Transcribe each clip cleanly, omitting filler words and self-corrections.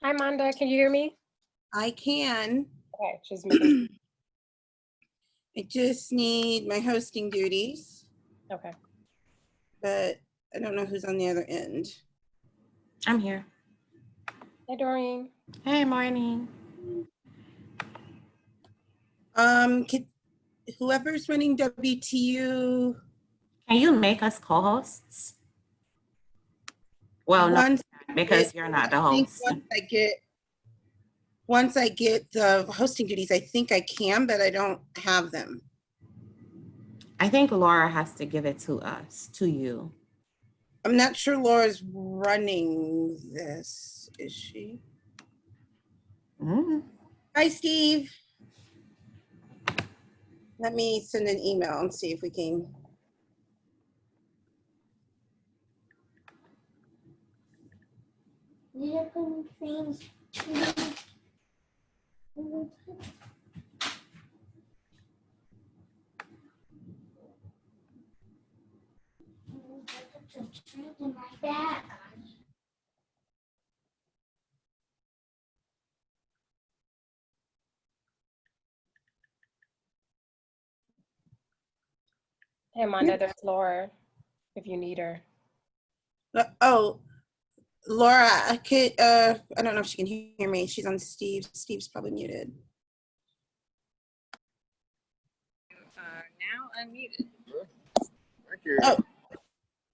Hi, Manda. Can you hear me? I can. Okay, just making. I just need my hosting duties, Okay. but I don't know who's on the other end. I'm here. Hey, Doreen. Hey, morning. Whoever's running WTU. Can you make us co-hosts? Well, no, because you're not the host. Once I get the hosting duties, I think I can, but I don't have them. I think Laura has to give it to us, to you. I'm not sure Laura's running this, is she? Mm. Hi, Steve. Let me send an email and see if we can. Hey, Manda. There's Laura. If you need her. Oh, Laura, I don't know if she can hear me. She's on Steve. Steve's probably muted. Now unmuted. Thank you. Oh,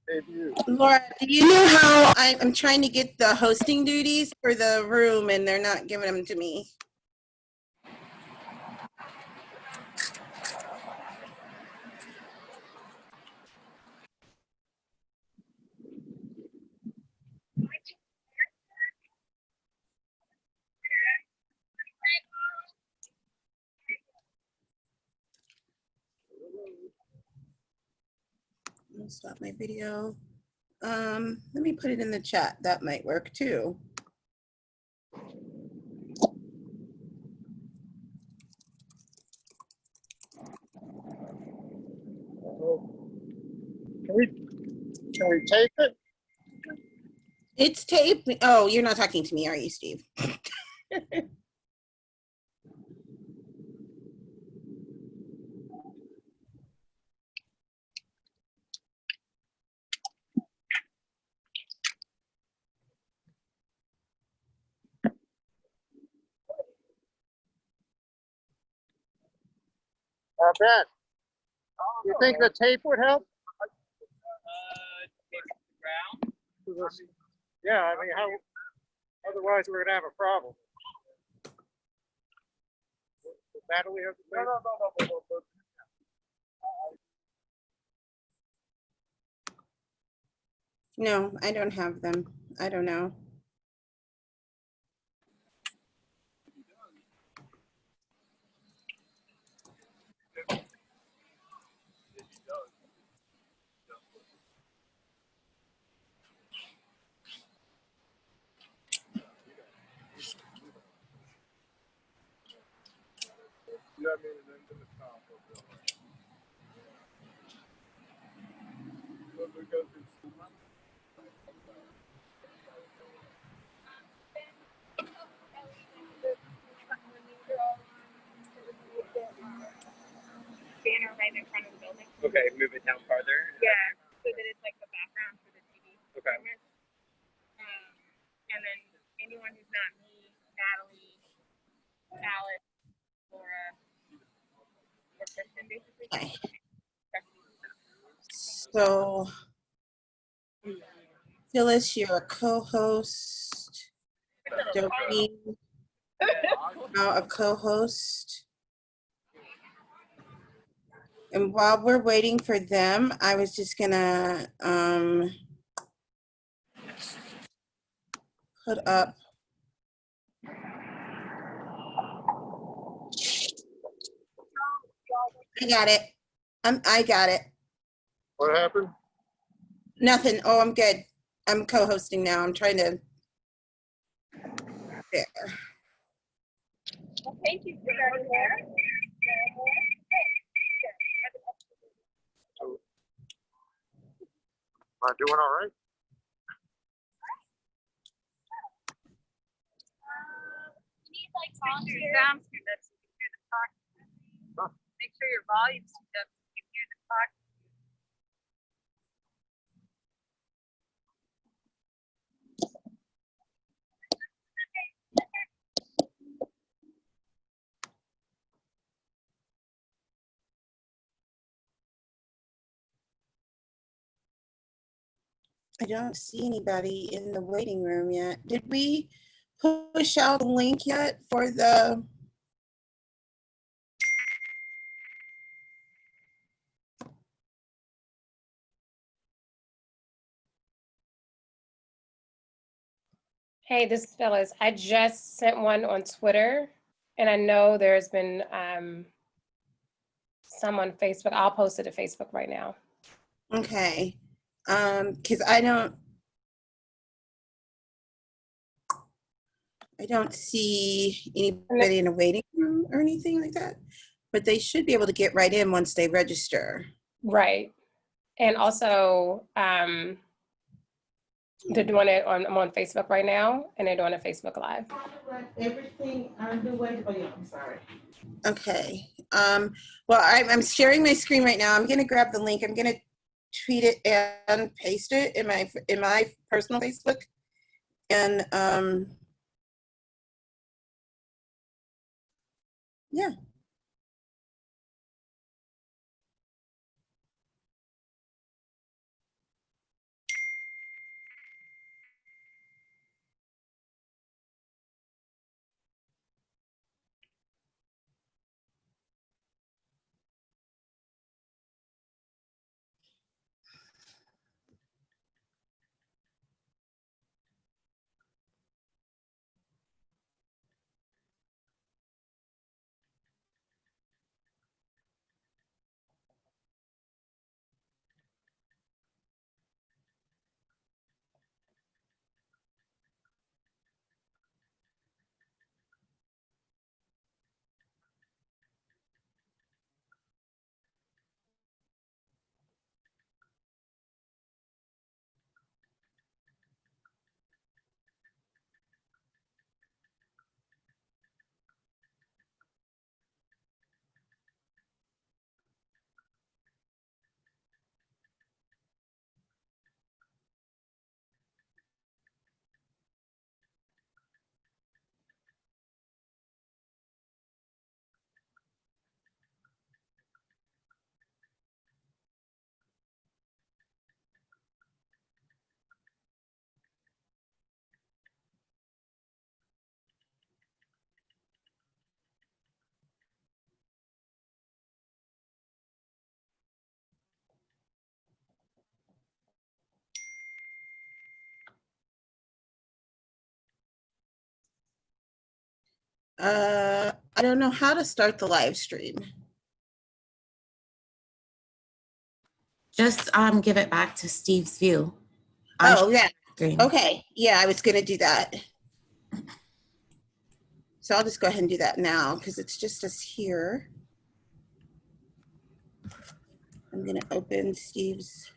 Thank you. Laura, do you know how I'm trying to get the hosting duties for the room and they're not giving them to me? I'll stop my video. Let me put it in the chat. That might work too. Can we tape it? It's taped. Oh, you're not talking to me, are you, Steve? I bet. You think the tape would help? Yeah, I mean, how? Otherwise, we're gonna have a problem. Natalie has the tape? No, I don't have them. I don't know. Banner right in front of the building. Okay, move it down farther. Yeah, so that it's like the background for the TV. Okay. And then anyone who's not me, Natalie, Alice, Laura, or Kristen, basically. Okay. So, Phyllis, you're a co-host. Doreen, now a co-host. And while we're waiting for them, I was just gonna put up. I got it. I got it. What happened? Nothing. Oh, I'm good. I'm co-hosting now. I'm trying to. There. Well, thank you for starting there. Am I doing all right? make sure your sound's turned up so you can hear the talk. Make sure your volume's turned up so you can hear the talk. I don't see anybody in the waiting room yet. Did we push out the link yet for the? Hey, this is Phyllis. I just sent one on Twitter, and I know there's been some on Facebook. I'll post it to Facebook right now. Okay, because I don't see anybody in a waiting room or anything like that, but they should be able to get right in once they register. Right. And also, they're doing it on, I'm on Facebook right now, and they're doing a Facebook Live. Everything underway. Oh yeah, I'm sorry. Okay. Well, I'm sharing my screen right now. I'm going to grab the link. I'm going to tweet it and paste it in my personal Facebook. And yeah. I don't know how to start the live stream. Just give it back to Steve's view. Oh, yeah. Screen. Okay. Yeah, I was going to do that. So I'll just go ahead and do that now because it's just us here. I'm going to open Steve's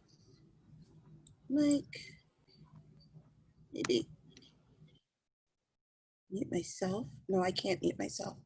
mic. Maybe mute myself. No, I can't mute myself.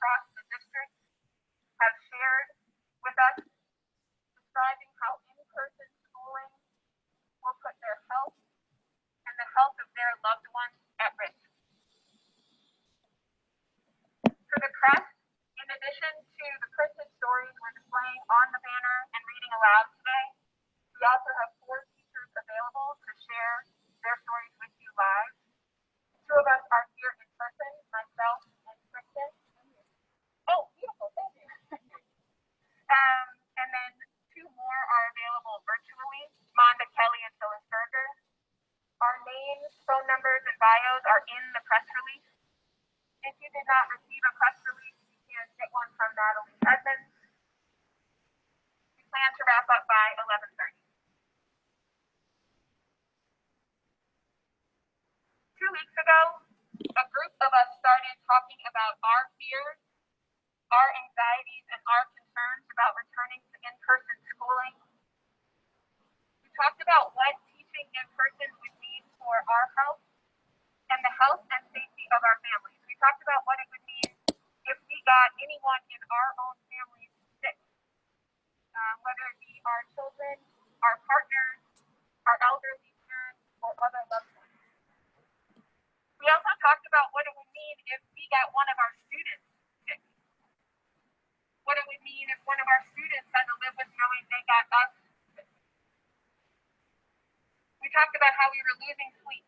across the district have shared with us, describing how in-person schooling will put their health and the health of their loved ones at risk. For the press, in addition to the printed stories we're displaying on the banner and reading aloud today, we also have 4 teachers available to share their stories with you live. 2 of us are here in person, myself and Kristen. Oh, beautiful, thank you. And then 2 more are available virtually, Monda Kelly and Phyllis Berger. Our names, phone numbers, and bios are in the press release. If you did not receive a press release, you can get one from Natalie Edmonds. We plan to wrap up by 11:30. 2 weeks ago, a group of us started talking about our fears, our anxieties, and our concerns about returning to in-person schooling. We talked about what teaching in person would mean for our health and the health and safety of our families. We talked about what it would mean if we got anyone in our own families sick, whether it be our children, our partners, our elderly parents, or other loved ones. We also talked about what it would mean if we got one of our students sick. What it would mean if one of our students had to live with knowing they got us sick. We talked about how we were losing sleep,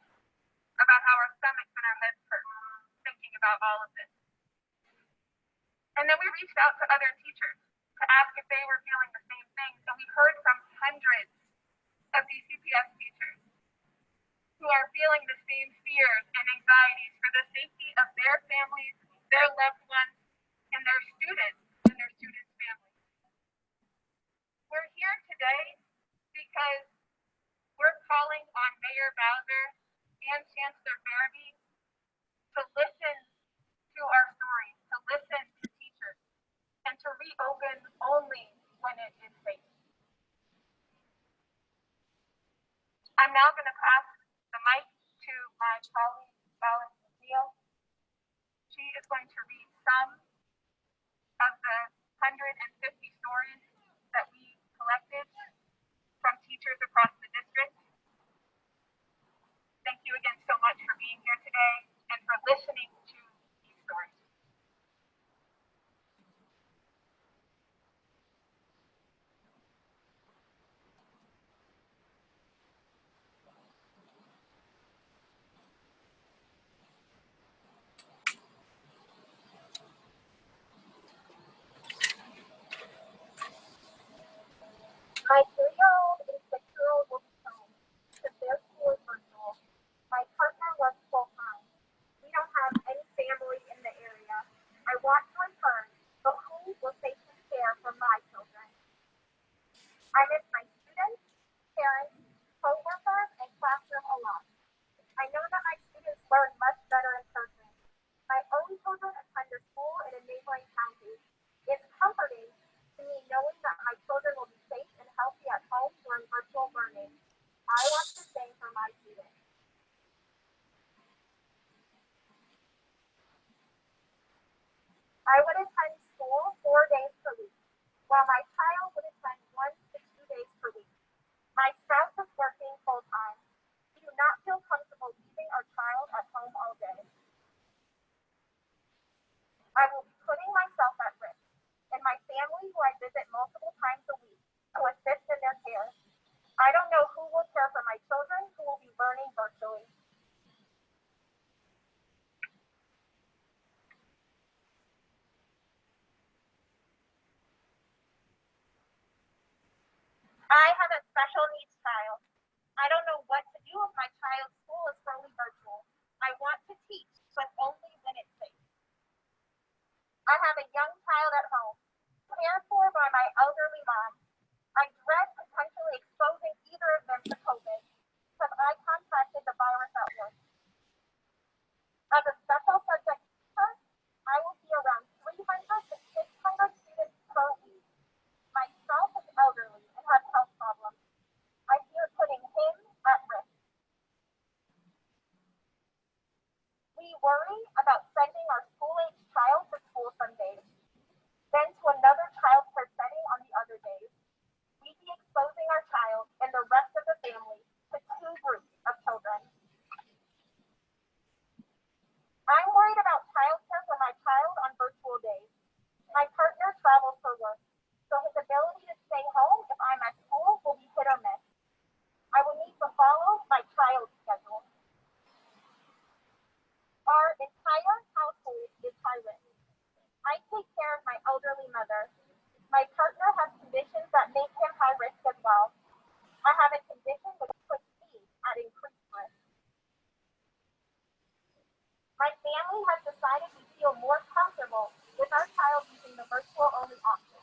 about how our stomachs and our heads hurt, thinking about all of this. And then we reached out to other teachers to ask if they were feeling the same things. And we heard from hundreds of DCPS teachers who are feeling the same fears and anxieties for the safety of their families, their loved ones, and their students families. We're here today because we're calling on Mayor Bowser and Chancellor Farabee to listen to our stories, to listen to teachers, and to reopen only when it is safe. I'm now going to pass the mic to my colleague, Alice Neal. She is going to read some of the 150 stories that we collected from teachers across the district. Thank you again so much for being here today and for listening to these stories. My 3-year-old and 6-year-old will be home because their school is virtual. My partner works full-time. We don't have any family in the area. I want to return, but who will safely care for my children? I miss my students, parents, co-workers, and classroom a lot. I know that my students learn much better in person. My own children attend a school in a neighboring county. It's comforting to me knowing that my children will be safe and healthy at home during virtual learning. I want the same for my students. I would attend school 4 days per week, while my child would attend 1 to 2 days per week. My spouse is working full-time. We do not feel comfortable leaving our child at home all day. I will be putting myself at risk, and my family, who I visit multiple times a week, to assist in their care. I don't know who will care for my children who will be learning virtually. I have a special needs child. I don't know what to do if my child's school is fully virtual. I want to teach, but only when it's safe. I have a young child at home, cared for by my elderly mom. I dread potentially exposing either of them to COVID because I contracted the virus at work. As a special subject teacher, I will see around 300 to 600 students per week. My spouse is elderly and has health problems. I fear putting him at risk. We worry about sending our school-age child to school some days. mother. My partner has conditions that make him high risk as well. I have a condition which puts me at increased risk. My family has decided we feel more comfortable with our child using the virtual only option.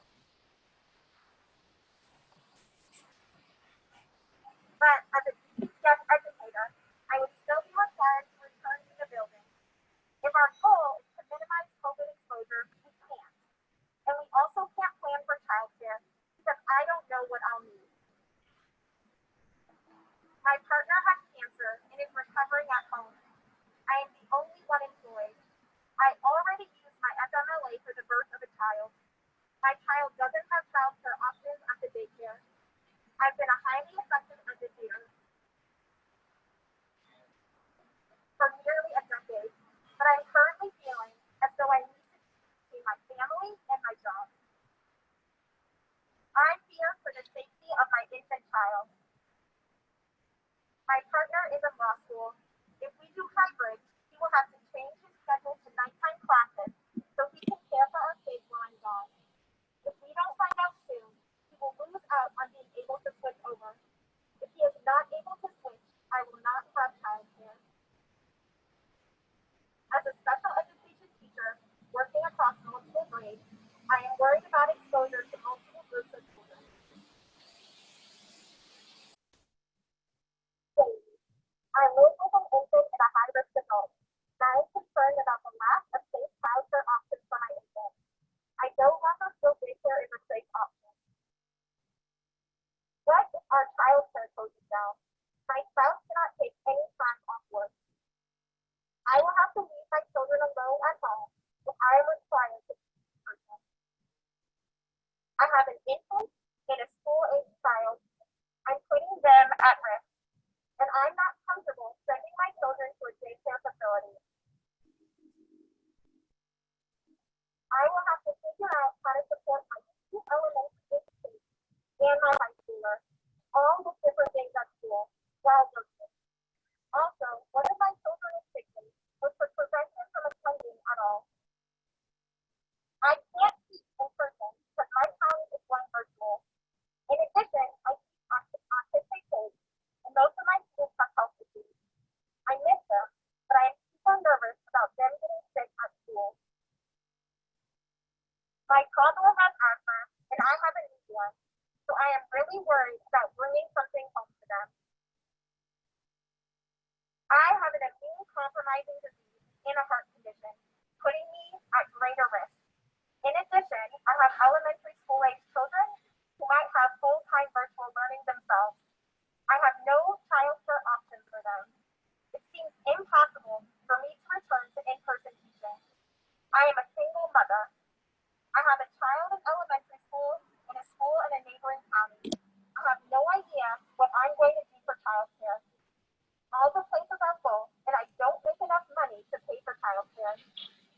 But as a DCS educator, I would still be required to return to the building. If our goal is to minimize COVID exposure, we can't. And we also can't plan for childcare because I don't know what I'll need. My partner has cancer and is recovering at home. I am the only one employed. I already used my FMLA for the birth of a child. My child doesn't have childcare options at the daycare. I've been a highly effective educator for nearly a decade, but I'm currently feeling as though I need to between my family and my job. I fear for the safety of my infant child. My partner is in law school. If we do hybrid, he will have to change his schedule to nighttime classes so he can care for our kids while I'm gone. If we don't find out soon, he will lose out on being able to switch over. If he is not able to switch, I will not have childcare. As a special education teacher working across multiple grades, I am worried about exposure to multiple groups of children. I live with an infant and a high-risk adult, and I am concerned about the lack of safe childcare options for my infant. I no longer feel daycare is a safe option. What if our childcare closes down? My spouse cannot take any time off work. I will have to leave my children alone at home if I am required to be in person. I have an infant and a school-age child. I'm putting them at risk, and I'm not comfortable sending my children to a daycare facility. I will have to figure out how to support my two elementary age and my high schooler, all with different things at school, while working. Also, one of my children is sickly, which would prevent him from attending at all. I can't teach in person because my child is going virtual. In addition, I teach autistic kids, and most of my students have health issues. I miss them, but I am super nervous about them getting sick at school. My toddler has asthma, and I have a newborn, so I am really worried about bringing something home to them. I have an immune-compromising disease and a heart condition, putting me at greater risk. In addition, I have elementary school-age children who might have full-time virtual learning themselves. I have no childcare options for them. It seems impossible for me to return to in-person teaching. I am a single mother. I have a child in elementary school and a school in a neighboring county. I have no idea what I'm going to do for childcare. All the places are full, and I don't make enough money to pay for childcare.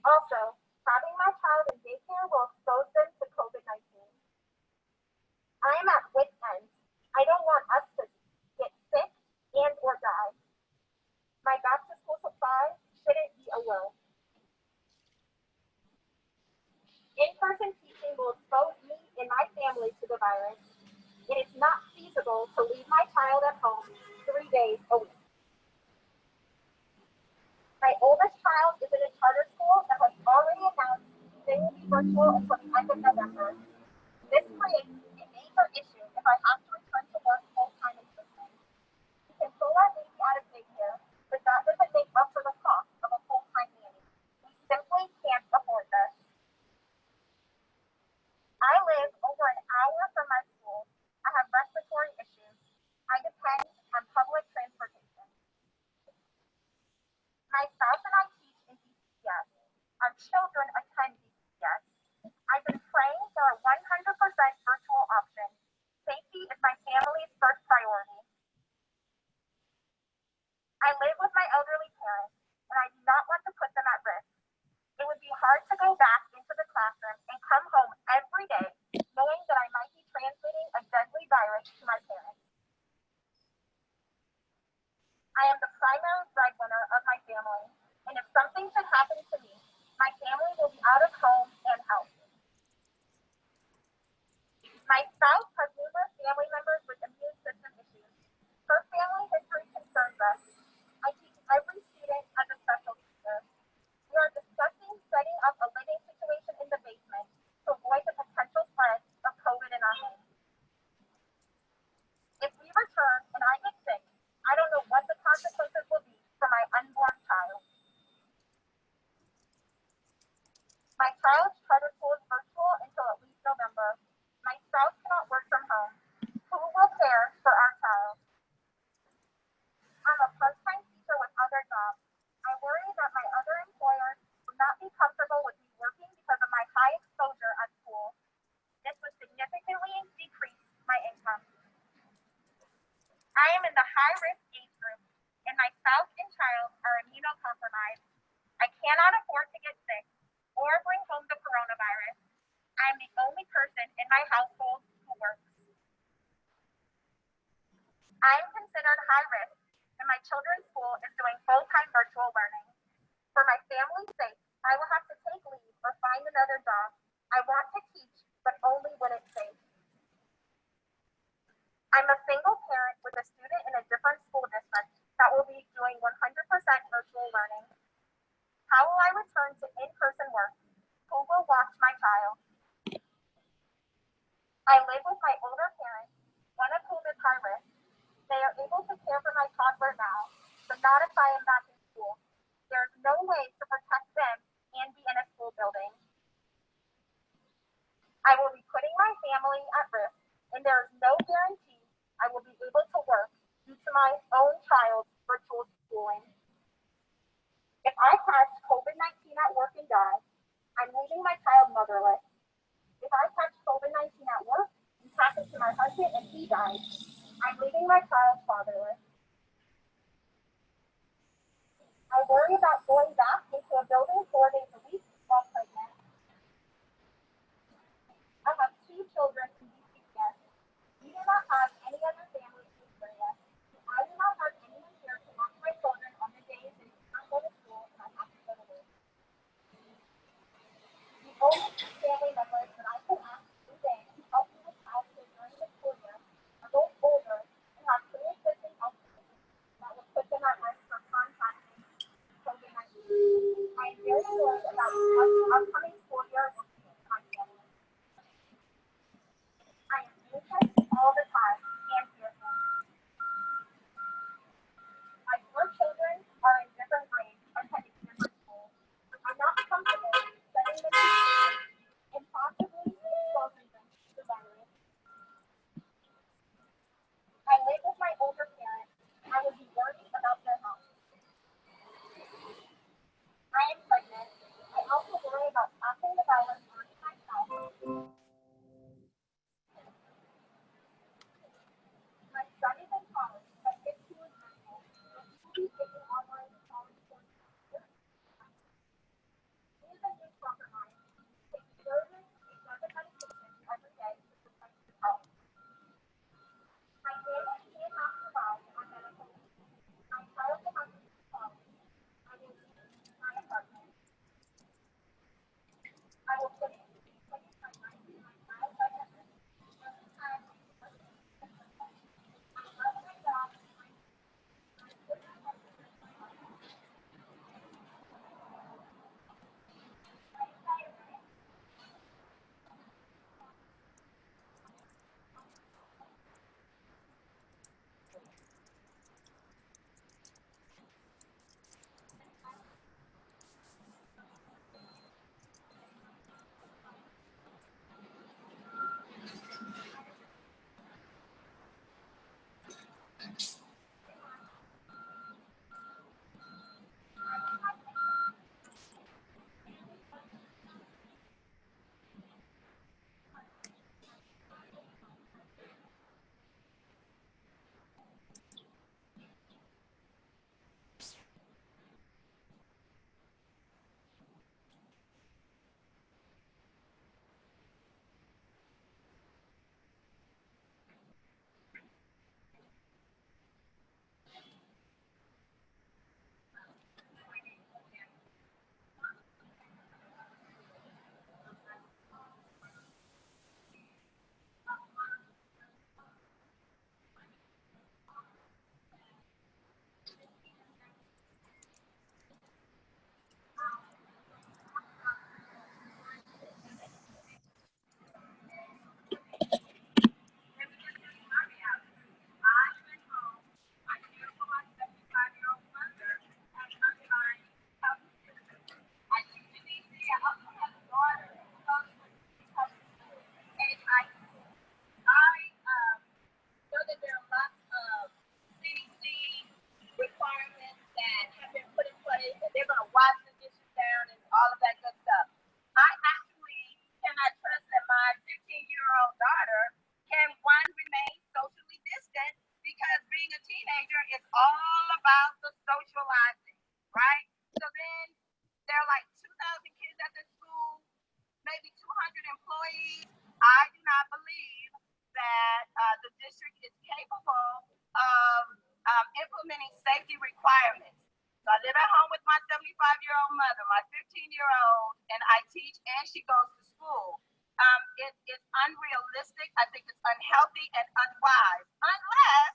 Also, having my child in daycare will expose them to COVID-19. I am at wit's end. I don't want us to get sick and or die. My back-to-school supply shouldn't be a will. In-person teaching will expose me and my family to the virus. It is not feasible to leave my child at home 3 days a week. My oldest child is in a charter school that has already announced they will be virtual until the end of November. This creates a major issue if I have to return to work full-time in person. We can pull our baby out of daycare, but that doesn't make up for the cost of a full-time nanny. We simply can't afford this. I live over an hour from my school. I have respiratory issues. I depend on public transportation. My spouse and I teach in DCS. Our children attend DCS. I've been praying for a 100% virtual option. Safety is my family's first priority. I live with my elderly parents, and I do not want to put them at risk. It would be hard to go back into the classroom and come home every day knowing that I might be transmitting a deadly virus to my parents. I am the primary breadwinner of my family, and if something should happen to me, my family will be out of home and health. My child's charter school is virtual until at least November. My spouse cannot work from home. Who will care for our child? I'm a part-time teacher with other jobs. I worry that my other employers would not be comfortable with me working because of my high exposure at school. This would significantly decrease my income. I am in the high-risk age group, and my spouse and child are immunocompromised. I cannot afford to get sick or bring home the coronavirus. I am the only person in my household who works. I am considered high risk, and my children's school is doing full-time virtual learning. For my family's sake, I will have to take leave or find another job. I want to teach, but only when it's safe. I'm a single parent with a student in a different school district that will be doing 100% virtual learning. How will I return to in-person work? Who will watch my child? I live with my older parents, one of whom is high risk. They are able to care for my toddler now, but not if I am back in school. There is no way to protect them and be in a school building. I will be putting my family at risk, and there is no guarantee I will be able to work due to my own child's virtual schooling. If I catch COVID-19 at work and die, I'm leaving my child motherless. If I catch COVID-19 at work and pass it to my husband and he dies, I'm leaving my child fatherless. I worry about going back into a building 4 days a week while pregnant. I have 2 children in DCS. We do not have any other family in this area. I do not have anyone here to watch my children on the days they do not go to school and I have to go to work. The only 2 family members that I can ask today to help me with childcare during the school year are both older and have pre-existing health conditions that would put them at risk for contacting COVID-19. I am very worried about the upcoming school year and my family. I am anxious all the time and fearful. My 4 children are in different grades and heading to different schools. I'm not comfortable sending them to school I do not believe that the district is capable of implementing safety requirements. So I live at home with my 75-year-old mother, my 15-year-old, and I teach and she goes to school. It is unrealistic. I think it's unhealthy and unwise, unless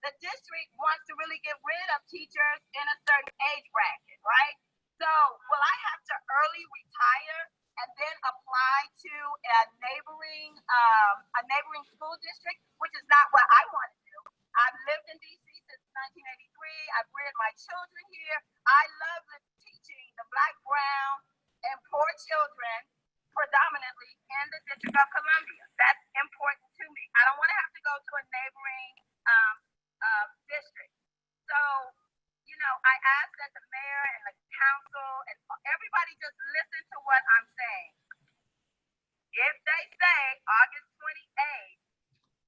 the district wants to really get rid of teachers in a certain age bracket, right? So will I have to early retire and then apply to a neighboring school district, which is not what I want to do. I've lived in DC since 1983. I've reared my children here. I love teaching the Black, brown, and poor children predominantly in the District of Columbia. That's important to me. I don't want to have to go to a neighboring district. So, you know, I ask that the mayor and the council and everybody just listen to what I'm saying. If they say August 28th,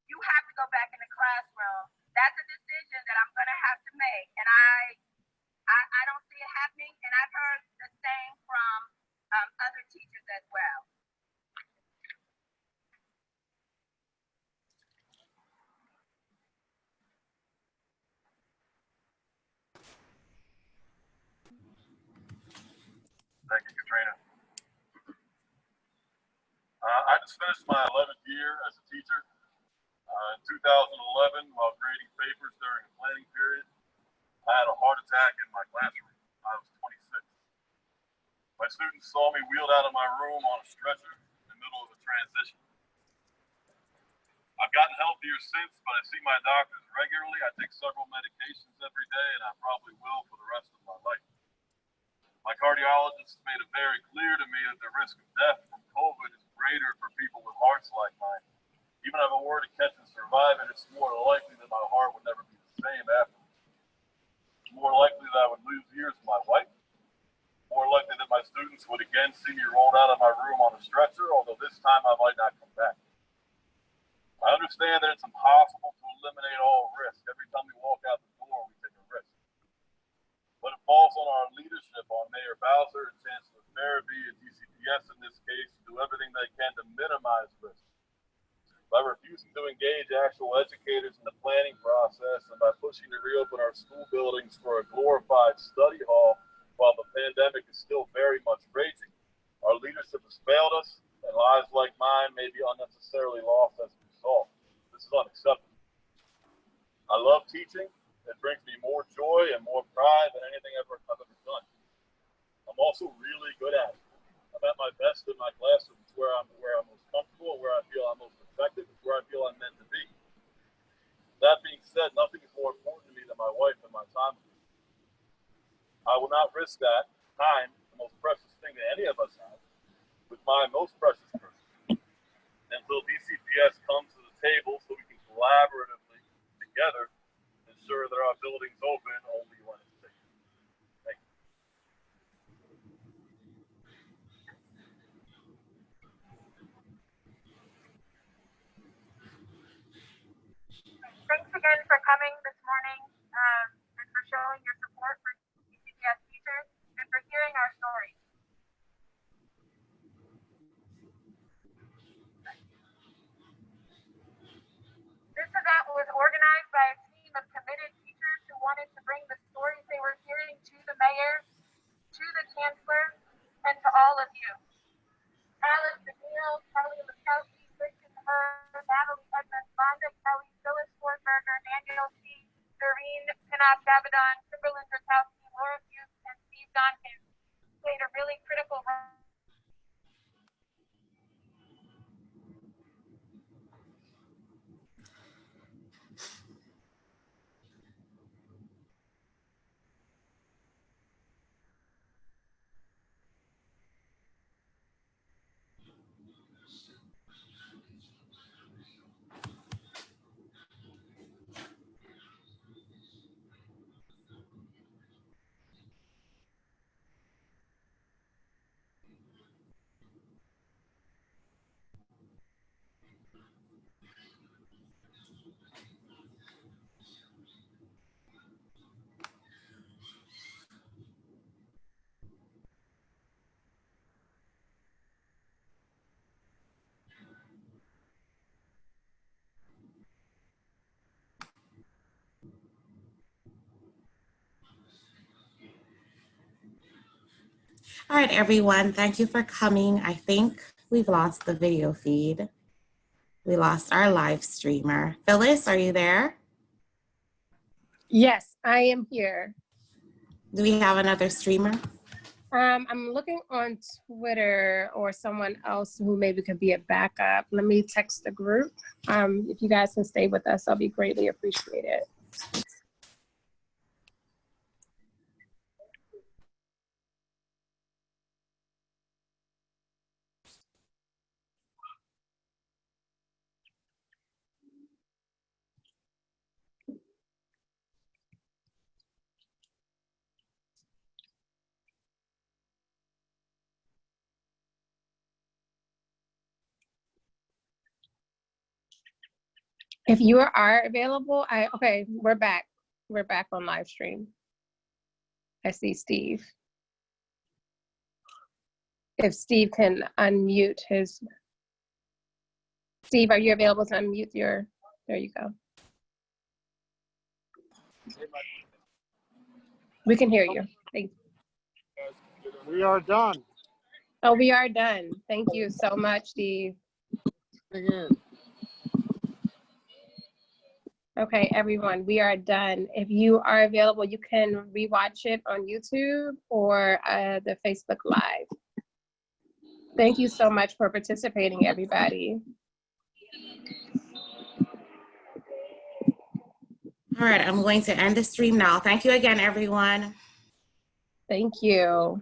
you have to go back in the classroom. That's a decision that I'm going to have to make. And I don't see it happening. And I've heard the same from other teachers as well. Thank you, Katrina. I just finished my 11th year as a teacher. In 2011, while grading papers during a planning period, I had a heart attack in my classroom. I was 26. My students saw me wheeled out of my room on a stretcher in the middle of a transition. I've gotten healthier since, but I see my doctors regularly. I take several medications every day, and I probably will for the rest of my life. My cardiologist made it very clear to me that the risk of death from COVID is greater for people with hearts like mine. Even if I were to catch and survive it, it's more likely that my heart would never be the same afterwards. It's more likely that I would lose years of my life. More likely that my students would again see me rolled out of my room on a stretcher, although this time I might not come back. I understand that it's impossible to eliminate all risk. Every time we walk out the door, we take a risk. But it falls on our leadership, on Mayor Bowser and Chancellor Farabee and DCPS in this case, to do everything they can to minimize risk. By refusing to engage actual educators in the planning process and by pushing to reopen our school buildings for a glorified study hall while the pandemic is still very much raging, our leadership has failed us, and lives like mine may be unnecessarily lost as a result. This is unacceptable. I love teaching. It brings me more joy and more pride than anything I've ever done. I'm also really good at it. I'm at my best in my classroom. It's where I'm most comfortable, where I feel I'm most effective, it's where I feel I'm meant to be. That being said, nothing is more important to me than my wife and my time with her. I will not risk that time, the most precious thing that any of us have, with my most precious person, until DCPS comes to the table so we can collaboratively together ensure that our building's open only when it's safe. Thank you. Thanks again for coming this morning and for showing your support for DCPS teachers and for hearing our stories. This event was organized by a team of committed teachers who wanted to bring the stories they were hearing to the mayor, to the chancellor, and to all of you. Alice McNeil, Kelly Lukowski, Kristen Hurd, Natalie Edmonds, Vonda Kelly, Phyllis Forsberger, Daniel T., Doreen Pinnock Gabadon, Kimberlyn Drakowski, Laura Fuchs, and Steve Donkin played a really critical role. All right, everyone, thank you for coming. I think we've lost the video feed. We lost our live streamer. Phyllis, are you there? Yes, I am here. Do we have another streamer? I'm looking on Twitter or someone else who maybe could be a backup. Let me text the group. If you guys can stay with us, I'll be greatly appreciated. If you are available, okay, we're back. We're back on live stream. I see Steve. If Steve can unmute his. Steve, are you available to unmute your, there you go. We can hear you. Thank you. We are done. Oh, we are done. Thank you so much, Steve. Again. Okay, everyone, we are done. If you are available, you can rewatch it on YouTube or the Facebook Live. Thank you so much for participating, everybody. All right, I'm going to end the stream now. Thank you again, everyone. Thank you.